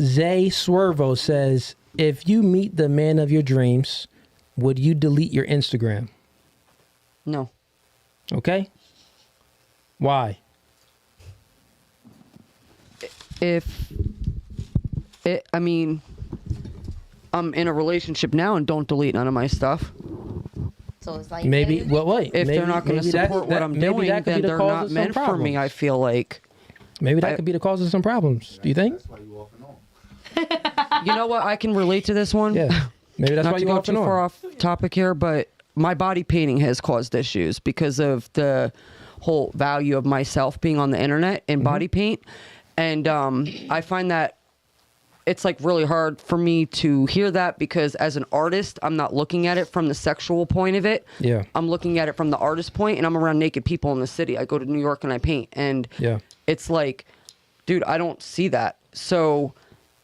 Zay Swervo says, if you meet the man of your dreams, would you delete your Instagram? No. Okay. Why? I mean, I'm in a relationship now and don't delete none of my stuff. So it's like maybe. Well, wait. If they're not going to support what I'm doing, then they're not meant for me. I feel like maybe that could be the cause of some problems. Do you think? That's why you off and on. You know what? I can relate to this one. Yeah. Maybe that's not why to you go off too and on. far off topic here, but my body painting has caused issues because of the whole value of myself being on the internet in body paint, and I find that it's like really hard for me to hear that because as an artist, I'm not looking at it from the sexual point of it. Yeah. I'm looking at it from the artist point, and I'm around naked people in the city. I go to New York and I paint, and it's like, dude, I don't see that. So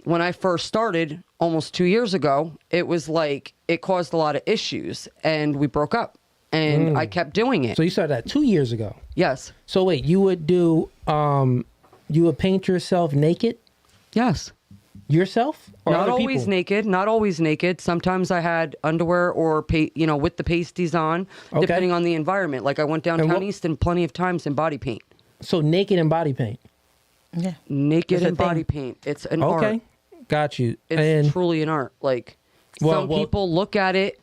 when I first started almost 2 years ago, it was like it caused a lot of issues, and we broke up, and I kept doing it. So you started that 2 years ago? Yes. So wait, you would do, you would paint yourself naked? Yes. Yourself? Or not other always people? naked. Not always naked. Sometimes I had underwear or, with the pasties on, depending on the environment. Like I went downtown Easton plenty of times in body paint. So naked and body paint? Yeah. Naked and body paint. It's an art. Okay. Got you. It's truly an art. Like some people look at it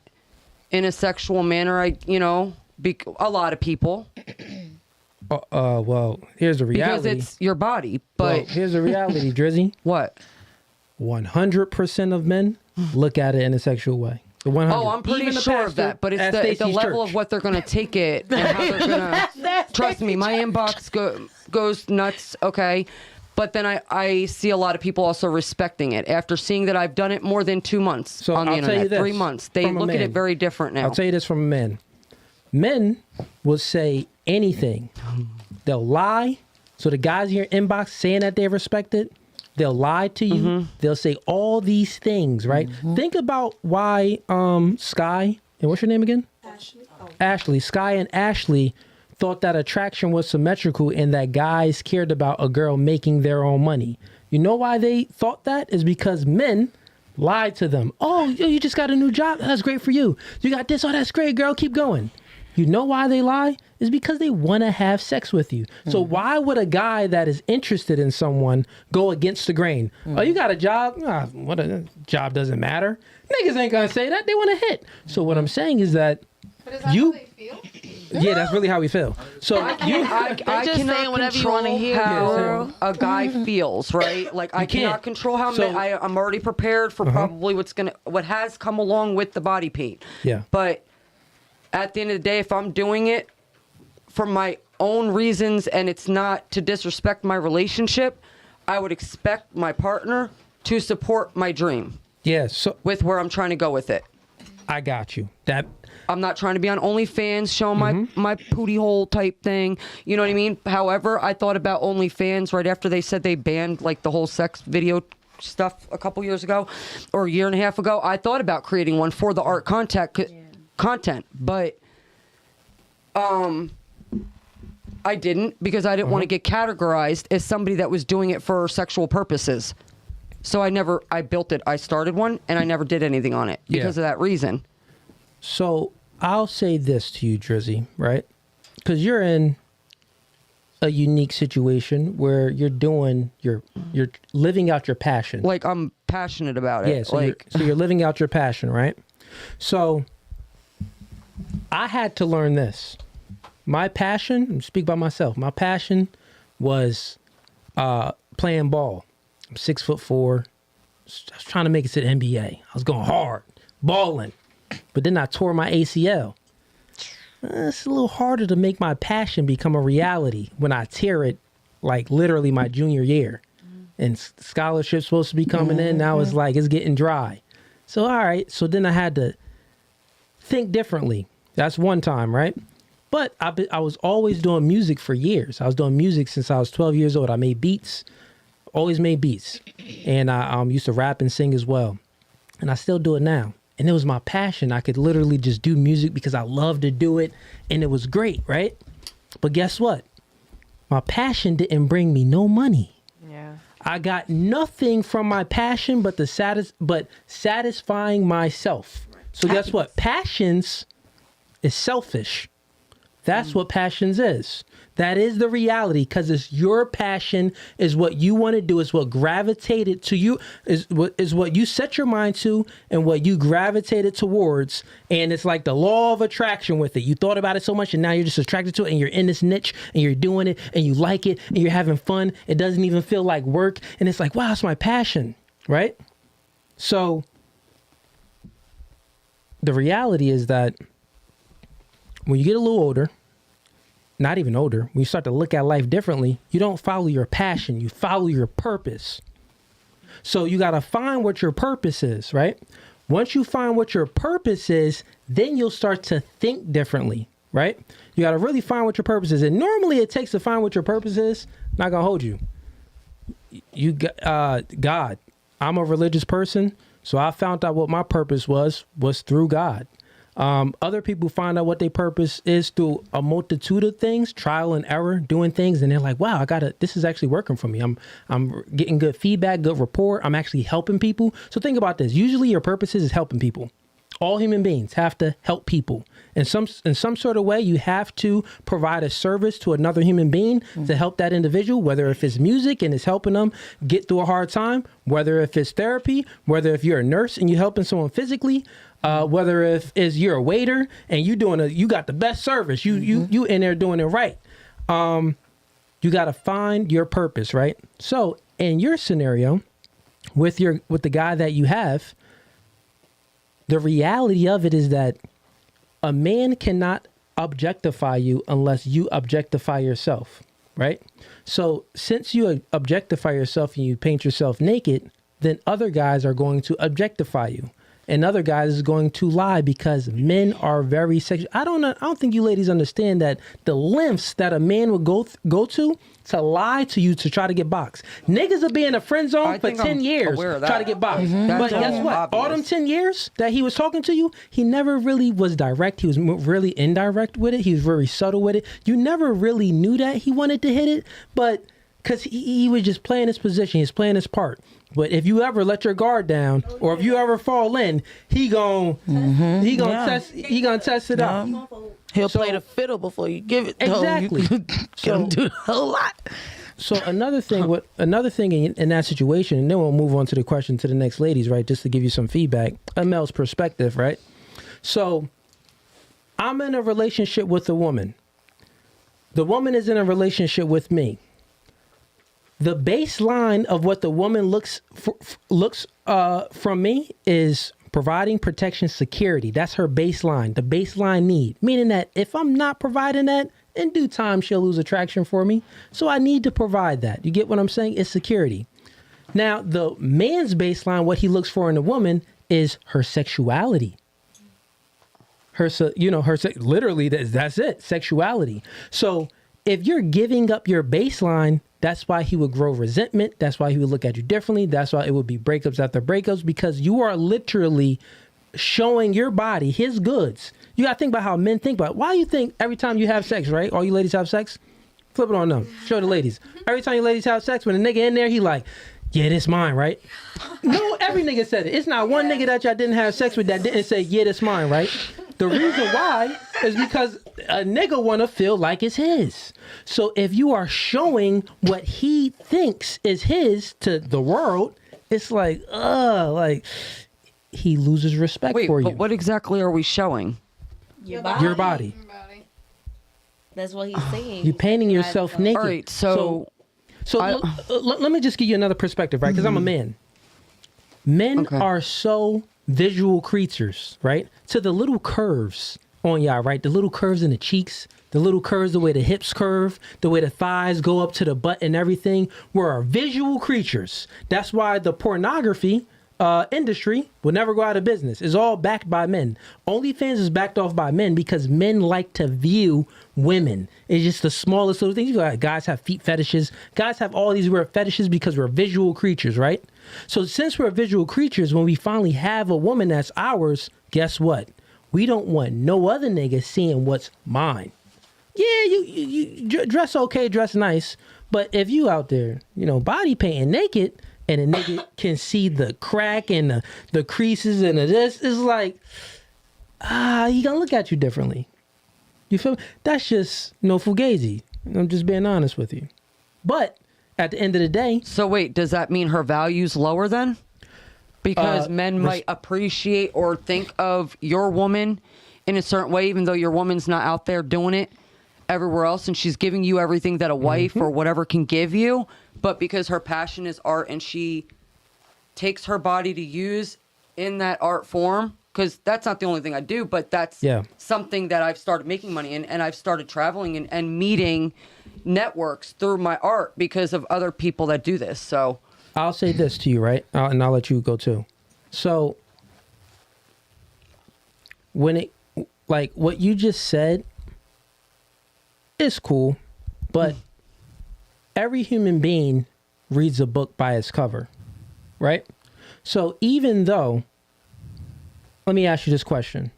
in a sexual manner. A lot of people. Well, here's the reality. Because it's your body. But here's the reality, Drizzy. What? 100% of men look at it in a sexual way. The 100. Oh, I'm pretty sure of that. But it's the level of what they're going to take it and how they're going to. Trust me, my inbox goes nuts. Okay. But then I see a lot of people also respecting it after seeing that I've done it more than 2 months on the internet. 3 months. They look at it very different now. I'll tell you this from men. Men will say anything. They'll lie. So the guys in your inbox saying that they respect it, they'll lie to you. They'll say all these things, right? Think about why Sky, and what's your name again? Ashley. Ashley. Sky and Ashley thought that attraction was symmetrical and that guys cared about a girl making their own money. You know why they thought that? Is because men lied to them. Oh, you just got a new job? That's great for you. You got this? Oh, that's great, girl. Keep going. You know why they lie? Is because they want to have sex with you. So why would a guy that is interested in someone go against the grain? Oh, you got a job? What a job doesn't matter. Niggas ain't going to say that. They want to hit. So what I'm saying is that But is that how they feel? Yeah, that's really how we feel. So I just cannot saying whatever you control wanna hear, how girl. a guy feels, right? Like I cannot control how I'm already prepared for probably what has come along with the body paint. Yeah. But at the end of the day, if I'm doing it for my own reasons and it's not to disrespect my relationship, I would expect my partner to support my dream. Yeah. So with where I'm trying to go with it. I got you. I'm not trying to be on OnlyFans showing my pootie hole type thing. You know what I mean? However, I thought about OnlyFans right after they said they banned like the whole sex video stuff a couple years ago or a year and a half ago. I thought about creating one for the art content, but I didn't because I didn't want to get categorized as somebody that was doing it for sexual purposes. So I built it. I started one and I never did anything on it because of that reason. So I'll say this to you, Drizzy, right? Because you're in a unique situation where you're living out your passion. Like I'm passionate about it. Yeah, so you're living out your passion, right? So I had to learn this. My passion, I'm speak by myself, my passion was playing ball. I'm 6'4". I was trying to make it to the NBA. I was going hard, balling. But then I tore my ACL. It's a little harder to make my passion become a reality when I tear it, like literally my junior year. And scholarship's supposed to be coming in. Now it's like it's getting dry. So, all right. So then I had to think differently. That's one time, right? But I was always doing music for years. I was doing music since I was 12 years old. I made beats. Always made beats. And I used to rap and sing as well. And I still do it now. And it was my passion. I could literally just do music because I love to do it. And it was great, right? But guess what? My passion didn't bring me no money. Yeah. I got nothing from my passion but satisfying myself. So guess what? Passions is selfish. That's what passions is. That is the reality, because it's your passion, is what you want to do, is what gravitated to you, is what you set your mind to and what you gravitated towards. And it's like the law of attraction with it. You thought about it so much and now you're just attracted to it, and you're in this niche and you're doing it and you like it and you're having fun. It doesn't even feel like work. And it's like, wow, it's my passion, right? So the reality is that when you get a little older, not even older, when you start to look at life differently, you don't follow your passion, you follow your purpose. So you got to find what your purpose is, right? Once you find what your purpose is, then you'll start to think differently, right? You got to really find what your purpose is. And normally it takes to find what your purpose is, not going to hold you. God, I'm a religious person, so I found out what my purpose was through God. Other people find out what their purpose is through a multitude of things, trial and error, doing things. And they're like, wow, this is actually working for me. I'm getting good feedback, good rapport. I'm actually helping people. So think about this. Usually your purpose is helping people. All human beings have to help people. In some sort of way, you have to provide a service to another human being to help that individual, whether if it's music and it's helping them get through a hard time, whether if it's therapy, whether if you're a nurse and you're helping someone physically, whether if you're a waiter and you got the best service, you in there doing it right. You got to find your purpose, right? So in your scenario with the guy that you have, the reality of it is that a man cannot objectify you unless you objectify yourself, right? So since you objectify yourself and you paint yourself naked, then other guys are going to objectify you. And other guys is going to lie, because men are very sexual. I don't think you ladies understand that the lengths that a man would go to lie to you to try to get boxed. Niggas will be in a friend zone for 10 years try to get boxed. Mm-hmm. But guess what? Obvious. All them 10 years that he was talking to you, he never really was direct. He was really indirect with it. He was very subtle with it. You never really knew that he wanted to hit it, but because he was just playing his position. He's playing his part. But if you ever let your guard down, or if you ever fall in, he gonna test it out. He'll play the fiddle before you give it. Exactly. You can do a whole lot. So another thing in that situation, and then we'll move on to the question to the next ladies, right? Just to give you some feedback, a male's perspective, right? So I'm in a relationship with a woman. The woman is in a relationship with me. The baseline of what the woman looks from me is providing protection, security. That's her baseline, the baseline need. Meaning that if I'm not providing that, in due time, she'll lose attraction for me. So I need to provide that. You get what I'm saying? It's security. Now, the man's baseline, what he looks for in a woman, is her sexuality. Literally, that's it, sexuality. So if you're giving up your baseline, that's why he would grow resentment. That's why he would look at you differently. That's why it would be breakups after breakups, because you are literally showing your body his goods. You got to think about how men think about it. Why do you think every time you have sex, right? All you ladies have sex? Flip it on them. Show the ladies. Every time you ladies have sex, when a nigga in there, he like, yeah, this mine, right? No, every nigga said it. It's not one nigga that y'all didn't have sex with that didn't say, yeah, this mine, right? The reason why is because a nigga want to feel like it's his. So if you are showing what he thinks is his to the world, it's like he loses respect for you. But what exactly are we showing? Your body. Your body. That's what he's saying. You're painting yourself naked. All right, so let me just give you another perspective, right? Because I'm a man. Men are so visual creatures, right? To the little curves on y'all, right? The little curves in the cheeks, the little curves, the way the hips curve, the way the thighs go up to the butt and everything. We're visual creatures. That's why the pornography industry will never go out of business. It's all backed by men. OnlyFans is backed off by men because men like to view women. It's just the smallest little things. Guys have feet fetishes. Guys have all these weird fetishes because we're visual creatures, right? So since we're visual creatures, when we finally have a woman that's ours, guess what? We don't want no other nigga seeing what's mine. yeah, you dress okay, dress nice. But if you out there, body painting naked, and a nigga can see the crack and the creases and this, it's like, he gonna look at you differently. You feel me? That's just Fugazi. I'm just being honest with you. But at the end of the day, So wait, does that mean her value's lower then? Because men might appreciate or think of your woman in a certain way, even though your woman's not out there doing it everywhere else, and she's giving you everything that a wife or whatever can give you. But because her passion is art and she takes her body to use in that art form, because that's not the only thing I do, but that's something that I've started making money in, and I've started traveling and meeting networks through my art because of other people that do this. So I'll say this to you, right? And I'll let you go too. So when what you just said is cool, but every human being reads a book by its cover, right? So even though, let me ask you this question.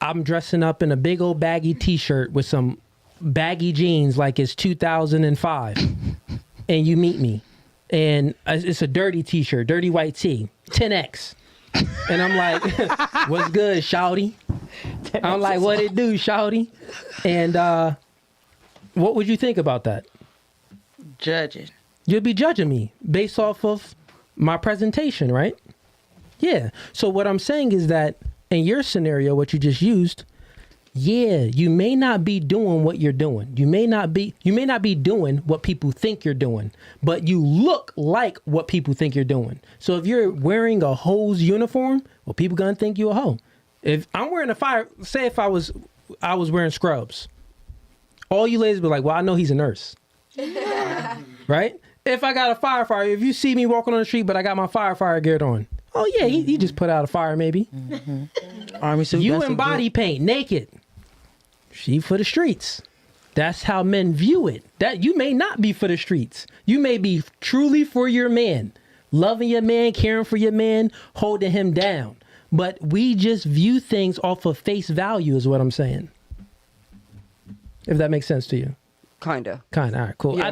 I'm dressing up in a big old baggy t-shirt with some baggy jeans like it's 2005 and you meet me and it's a dirty t-shirt, dirty white tee, 10X. And I'm like, what's good, shawty? I'm like, what it do, shawty? And what would you think about that? Judging. You'd be judging me based off of my presentation, right? Yeah. So what I'm saying is that in your scenario, what you just used, you may not be doing what you're doing. You may not be doing what people think you're doing, but you look like what people think you're doing. So if you're wearing a hoe's uniform, well, people gonna think you a hoe. If I'm wearing say if I was wearing scrubs, all you ladies be like, well, I know he's a nurse. Right? If I got a firefighter, if you see me walking on the street, but I got my firefighter gear on, oh yeah, he just put out a fire maybe. Army suit. You that's in a body paint, naked. She for the streets. That's how men view it. That you may not be for the streets. You may be truly for your man. Loving your man, caring for your man, holding him down. But we just view things off of face value is what I'm saying. If that makes sense to you. Kinda. All right, cool. Yeah.